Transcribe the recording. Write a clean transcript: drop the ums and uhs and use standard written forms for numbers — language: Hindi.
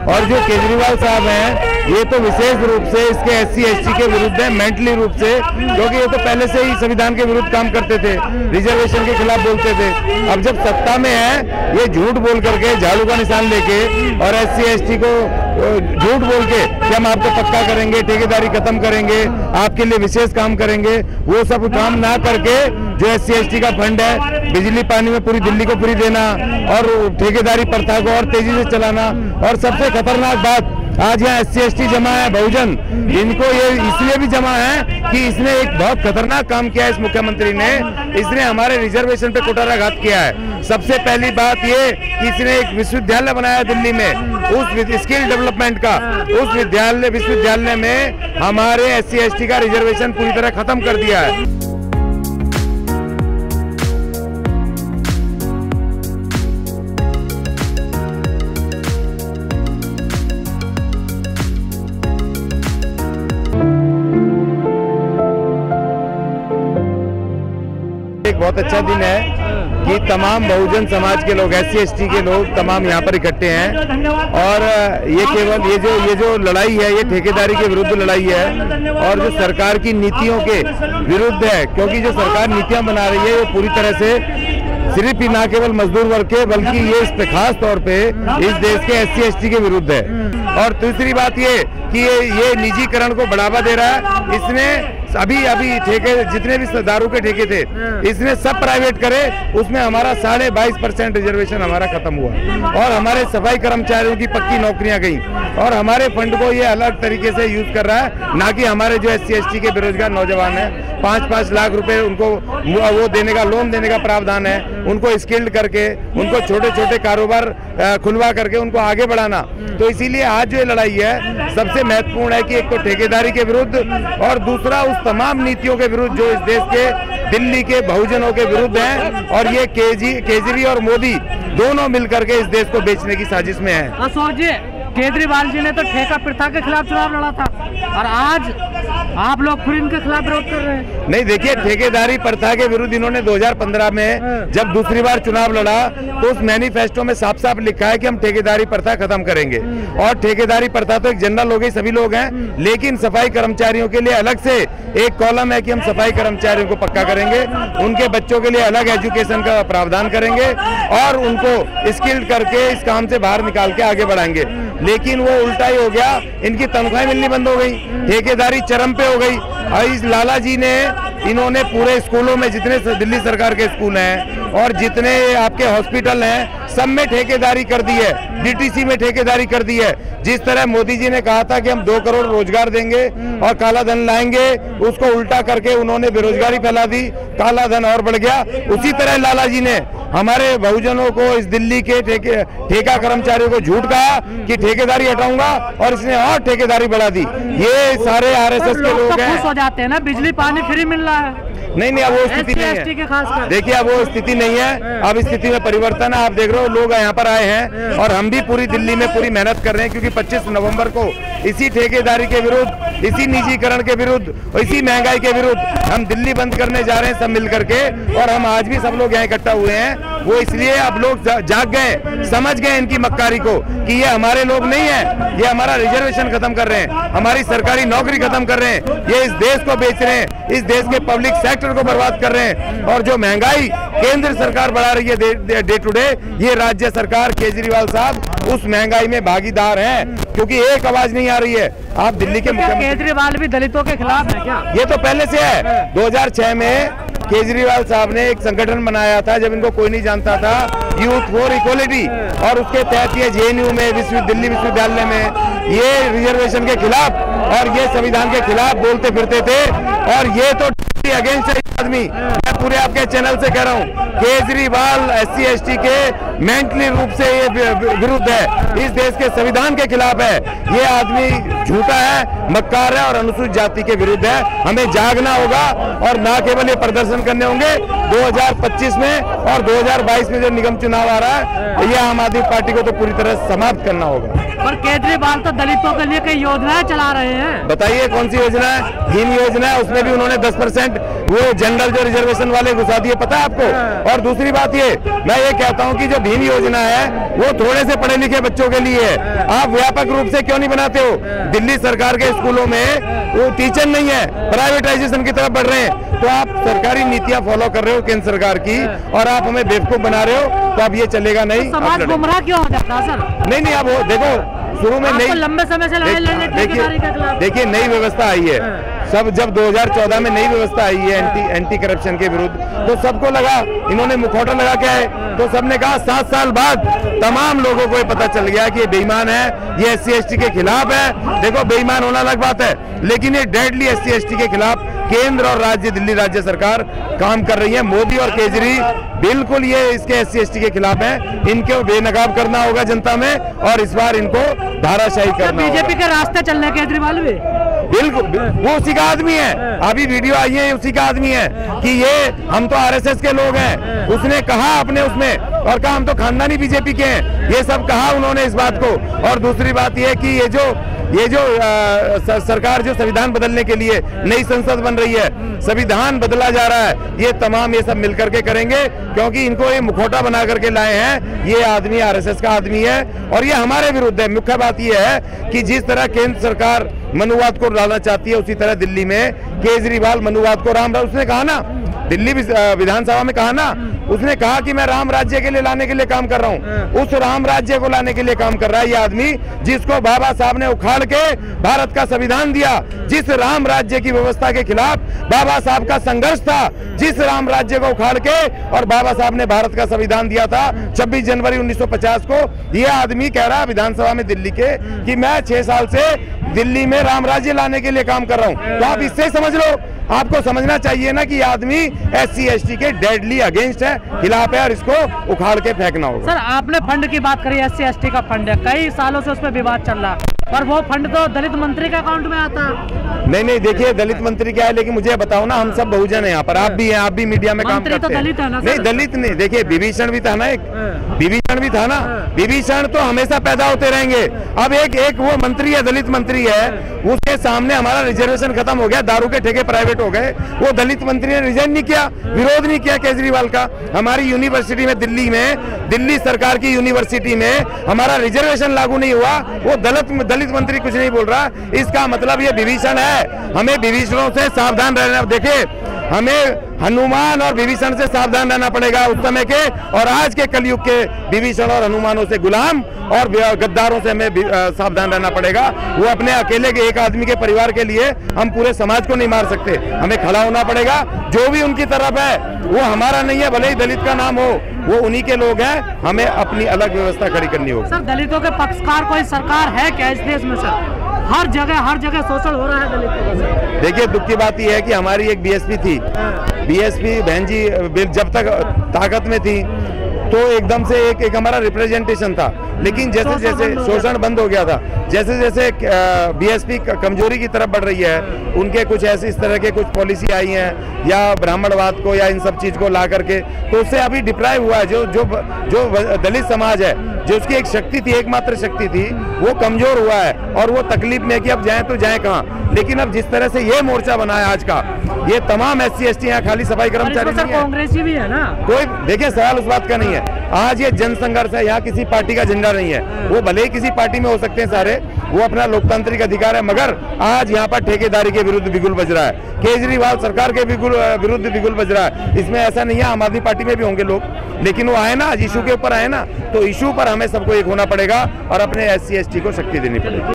और जो केजरीवाल साहब हैं ये तो विशेष रूप से इसके SC ST के विरुद्ध है, मेंटली रूप से, क्योंकि ये तो पहले से ही संविधान के विरुद्ध काम करते थे, रिजर्वेशन के खिलाफ बोलते थे। अब जब सत्ता में है ये झूठ बोल करके, झाड़ू का निशान लेके और SC ST को झूठ बोल के कि हम आपको पक्का करेंगे, ठेकेदारी खत्म करेंगे, आपके लिए विशेष काम करेंगे, वो सब काम ना करके जो SC ST का फंड है बिजली पानी में पूरी दिल्ली को फ्री देना और ठेकेदारी प्रथा को और तेजी से चलाना। और सबसे खतरनाक बात, आज यहाँ SC ST जमा है बहुजन, इनको ये इसलिए भी जमा है कि इसने एक बहुत खतरनाक काम किया है इस मुख्यमंत्री ने, इसने हमारे रिजर्वेशन पे कुठाराघात किया है। सबसे पहली बात ये कि इसने एक विश्वविद्यालय बनाया दिल्ली में, उस स्किल डेवलपमेंट का, उस विश्वविद्यालय में हमारे SC ST का रिजर्वेशन पूरी तरह खत्म कर दिया है। एक बहुत अच्छा दिन है कि तमाम बहुजन समाज के लोग, SC ST के लोग तमाम यहाँ पर इकट्ठे हैं और ये केवल ये जो लड़ाई है ये ठेकेदारी के विरुद्ध लड़ाई है और जो सरकार की नीतियों के विरुद्ध है, क्योंकि जो सरकार नीतियां बना रही है वो पूरी तरह से सिर्फ ही ना केवल मजदूर वर्ग के बल्कि ये इस पे खास तौर पे इस देश के SC ST के विरुद्ध है। और दूसरी बात ये कि ये निजीकरण को बढ़ावा दे रहा है। इसने अभी ठेके जितने भी दारू के ठेके थे इसने सब प्राइवेट करे, उसमें हमारा 22.5% रिजर्वेशन हमारा खत्म हुआ और हमारे सफाई कर्मचारियों की पक्की नौकरियां गई और हमारे फंड को ये अलग तरीके से यूज कर रहा है, ना कि हमारे जो SC ST के बेरोजगार नौजवान हैं 5-5 लाख रुपए उनको वो देने का, लोन देने का प्रावधान है, उनको स्किल्ड करके उनको छोटे छोटे कारोबार खुलवा करके उनको आगे बढ़ाना। तो इसीलिए आज जो लड़ाई है सबसे महत्वपूर्ण है कि एक तो ठेकेदारी के विरुद्ध और दूसरा उस तमाम नीतियों के विरुद्ध जो इस देश के दिल्ली के बहुजनों के विरुद्ध हैं और ये केजरी और मोदी दोनों मिलकर के इस देश को बेचने की साजिश में है। अशोक जी, केजरीवाल जी ने तो ठेका प्रथा के खिलाफ चुनाव लड़ा था और आज आप लोग फिर इनके खिलाफ विरोध कर रहे हैं। नहीं, देखिए ठेकेदारी प्रथा के विरुद्ध इन्होंने 2015 में जब दूसरी बार चुनाव लड़ा तो उस मैनिफेस्टो में साफ साफ लिखा है कि हम ठेकेदारी प्रथा खत्म करेंगे और ठेकेदारी प्रथा तो एक जनरल हो गई, सभी लोग हैं, लेकिन सफाई कर्मचारियों के लिए अलग से एक कॉलम है कि हम सफाई कर्मचारियों को पक्का करेंगे, उनके बच्चों के लिए अलग एजुकेशन का प्रावधान करेंगे और उनको स्किल्ड करके इस काम से बाहर निकाल के आगे बढ़ाएंगे। लेकिन वो उल्टा ही हो गया, इनकी तनख्वाहें मिलनी बंद हो गई, ठेकेदारी चरम पे हो गई। और इस लाला जी ने इन्होंने पूरे स्कूलों में जितने दिल्ली सरकार के स्कूल हैं और जितने आपके हॉस्पिटल हैं सब में ठेकेदारी कर दी है, DTC में ठेकेदारी कर दी है। जिस तरह मोदी जी ने कहा था कि हम 2 करोड़ रोजगार देंगे और काला धन लाएंगे, उसको उल्टा करके उन्होंने बेरोजगारी फैला दी, काला धन और बढ़ गया। उसी तरह लाला जी ने हमारे बहुजनों को, इस दिल्ली के ठेका कर्मचारियों को झूठ कहा कि ठेकेदारी हटाऊंगा और इसने और ठेकेदारी बढ़ा दी। ये सारे RSS के लोग हैं। खुश हो जाते हैं ना, बिजली पानी फ्री मिल रहा है। नहीं, अब वो स्थिति नहीं है। देखिए अब वो स्थिति नहीं है, अब स्थिति में परिवर्तन है। आप देख रहे हो लोग यहाँ पर आए हैं और हम भी पूरी दिल्ली में पूरी मेहनत कर रहे हैं, क्योंकि 25 नवंबर को इसी ठेकेदारी के विरुद्ध, इसी निजीकरण के विरुद्ध, इसी महंगाई के विरुद्ध हम दिल्ली बंद करने जा रहे हैं सब मिल करके। और हम आज भी सब लोग यहाँ इकट्ठा हुए हैं, वो इसलिए अब लोग जाग गए, समझ गए इनकी मक्कारी को कि ये हमारे लोग नहीं है, ये हमारा रिजर्वेशन खत्म कर रहे हैं, हमारी सरकारी नौकरी खत्म कर रहे हैं, ये इस देश को बेच रहे हैं, इस देश के पब्लिक सेक्टर को बर्बाद कर रहे हैं। और जो महंगाई केंद्र सरकार बढ़ा रही है डे टू डे, ये राज्य सरकार केजरीवाल साहब उस महंगाई में भागीदार हैं, क्योंकि एक आवाज नहीं आ रही है। आप दिल्ली के मुख्यमंत्री केजरीवाल भी दलितों के खिलाफ है क्या? ये तो पहले से है। 2006 में केजरीवाल साहब ने एक संगठन बनाया था जब इनको कोई नहीं जानता था, यूथ फॉर इक्वलिटी, और उसके तहत ये JNU में, दिल्ली विश्वविद्यालय में ये रिजर्वेशन के खिलाफ और ये संविधान के खिलाफ बोलते फिरते थे। और ये तो अगेंस्ट है आदमी, मैं पूरे आपके चैनल से कह रहा हूँ, केजरीवाल SC ST के मेंटली रूप से ये विरुद्ध है, इस देश के संविधान के खिलाफ है। ये आदमी झूठा है, मक्कार है और अनुसूचित जाति के विरुद्ध है। हमें जागना होगा और ना केवल ये प्रदर्शन करने होंगे 2025 में और 2022 में जो निगम चुनाव आ रहा है, ये आम आदमी पार्टी को तो पूरी तरह समाप्त करना होगा। पर केजरीवाल तो दलितों के लिए कई योजनाएं चला रहे हैं। बताइए कौन सी योजना है? भीम योजना है, उसमें भी उन्होंने 10% वो जनरल जो रिजर्वेशन वाले घुसा दिए, पता है आपको? और दूसरी बात ये, मैं ये कहता हूँ कि जो भीम योजना है वो थोड़े से पढ़े लिखे बच्चों के लिए है। आप व्यापक रूप से क्यों नहीं बनाते हो? दिल्ली सरकार के स्कूलों में वो टीचर नहीं है, प्राइवेटाइजेशन की तरफ बढ़ रहे हैं। तो आप सरकारी नीतियां फॉलो कर रहे हो केंद्र सरकार की, और आप हमें बेवकूफ बना रहे हो, तो अब ये चलेगा नहीं। तो समाज गुमराह क्यों हो जाता है सर? नहीं, अब देखो शुरू में नहीं, लंबे समय से लड़ाई लड़ने देखिए नई व्यवस्था आई है, सब जब 2014 में नई व्यवस्था आई है एंटी करप्शन के विरुद्ध, तो सबको लगा इन्होंने मुखौटा लगा के आए, तो सबने कहा 7 साल बाद तमाम लोगों को ये पता चल गया कि ये बेईमान है, ये SC ST के खिलाफ है। देखो बेईमान होना अलग बात है, लेकिन ये डेडली SC ST के खिलाफ केंद्र और राज्य, दिल्ली राज्य सरकार काम कर रही है। मोदी और केजरी बिल्कुल ये इसके SC ST के खिलाफ हैं, इनको बेनकाब करना होगा जनता में, और इस बार इनको धाराशाही करना। बीजेपी के रास्ते चल रहे केजरीवाल भी बिल्कुल, वो उसी का आदमी है। अभी वीडियो आई है, उसी का आदमी है कि ये हम तो RSS के लोग हैं। उसने कहा अपने उसमें, और कहा हम तो खानदानी बीजेपी के हैं, ये सब कहा उन्होंने इस बात को। और दूसरी बात ये कि ये जो सरकार जो संविधान बदलने के लिए नई संसद बन रही है, संविधान बदला जा रहा है, ये तमाम ये सब मिलकर के करेंगे, क्योंकि इनको ये मुखौटा बना करके लाए हैं। ये आदमी RSS का आदमी है, और ये हमारे विरुद्ध है। मुख्य बात ये है कि जिस तरह केंद्र सरकार मनुवाद को लाना चाहती है, उसी तरह दिल्ली में केजरीवाल मनुवाद को राम, उसने कहा ना दिल्ली विधानसभा में, कहा ना उसने कहा कि मैं राम राज्य के लिए लाने के लिए काम कर रहा हूँ। उस राम राज्य को लाने के लिए काम कर रहा है ये आदमी, जिसको बाबा साहब ने उखाड़ के भारत का संविधान दिया, जिस राम राज्य की व्यवस्था के खिलाफ बाबा साहब का संघर्ष था, जिस राम राज्य को उखाड़ के और बाबा साहब ने भारत का संविधान दिया था 26 जनवरी 1950 को। ये आदमी कह रहा है विधानसभा में दिल्ली के कि मैं 6 साल से दिल्ली में राम राज्य लाने के लिए काम कर रहा हूँ। तो आप इससे समझ लो, आपको समझना चाहिए ना कि आदमी SC ST के डेडली अगेंस्ट है, खिलाफ है, और इसको उखाड़ के फेंकना होगा। सर आपने फंड की बात करी, SC ST का फंड है, कई सालों से उस पर विवाद चल रहा है, पर वो फंड तो दलित मंत्री के अकाउंट में आता है। नहीं, देखिए दलित मंत्री क्या है, लेकिन मुझे बताओ ना, हम सब बहुजन है यहाँ पर, आप भी हैं, आप भी मीडिया में काम करते हैं। दलित है ना? नहीं दलित नहीं, देखिए विभीषण भी था ना, एक विभीषण भी था ना। विभीषण तो हमेशा पैदा होते रहेंगे। अब एक वो मंत्री है, दलित मंत्री है, उसके सामने हमारा रिजर्वेशन खत्म हो गया, दारू के ठेके प्राइवेट हो गए, वो दलित मंत्री ने रिजाइन नहीं किया, विरोध नहीं किया केजरीवाल का। हमारी यूनिवर्सिटी में, दिल्ली सरकार की यूनिवर्सिटी में हमारा रिजर्वेशन लागू नहीं हुआ, वो दलित मंत्री कुछ नहीं बोल रहा। इसका मतलब ये विभीषण है। हमें विभीषणों से सावधान रहना। देखिए हमें हनुमान और विभीषण से सावधान रहना पड़ेगा उस समय के और आज के कलयुग के विभीषण और हनुमानों से, गुलाम और गद्दारों से हमें सावधान रहना पड़ेगा। वो अपने अकेले के एक आदमी के परिवार के लिए हम पूरे समाज को नहीं मार सकते, हमें खड़ा होना पड़ेगा। जो भी उनकी तरफ है वो हमारा नहीं है, भले ही दलित का नाम हो, वो उन्हीं के लोग हैं, हमें अपनी अलग व्यवस्था खड़ी करनी होगी। सर दलितों के पक्षकार कोई सरकार है क्या इस देश में? सर हर जगह शोषण हो रहा है दलितों का। देखिए दुख की बात यह है कि हमारी एक BSP थी, BSP बहन जी जब तक ताकत में थी तो एकदम से एक हमारा रिप्रेजेंटेशन था, लेकिन जैसे जैसे शोषण बंद हो गया था, जैसे जैसे BSP कमजोरी की तरफ बढ़ रही है, उनके कुछ ऐसे इस तरह के कुछ पॉलिसी आई हैं या ब्राह्मणवाद को या इन सब चीज को ला करके, तो उससे अभी डिप्राइव हुआ है। जो दलित समाज है, जो उसकी एक शक्ति थी, एकमात्र शक्ति थी, वो कमजोर हुआ है और वो तकलीफ में कि अब जाए तो जाए कहाँ। लेकिन अब जिस तरह से ये मोर्चा बना है आज का, ये तमाम SC ST यहाँ खाली सफाई कर्मचारी नहीं है, कांग्रेसी भी है ना, कोई देखिए सवाल उस बात का नहीं है। आज ये जन संघर्ष है, यहाँ किसी पार्टी का झंडा नहीं है। वो भले ही किसी पार्टी में हो सकते हैं सारे, वो अपना लोकतांत्रिक अधिकार है, मगर आज यहाँ पर ठेकेदारी के विरुद्ध बिगुल बज रहा है, केजरीवाल सरकार के विरुद्ध बिगुल बज रहा है। इसमें ऐसा नहीं है, आम आदमी पार्टी में भी होंगे लोग, लेकिन वो आए ना, आज इशू के ऊपर आए ना, तो इशू पर हमें सबको एक होना पड़ेगा और अपने SC ST को शक्ति देनी पड़ेगी।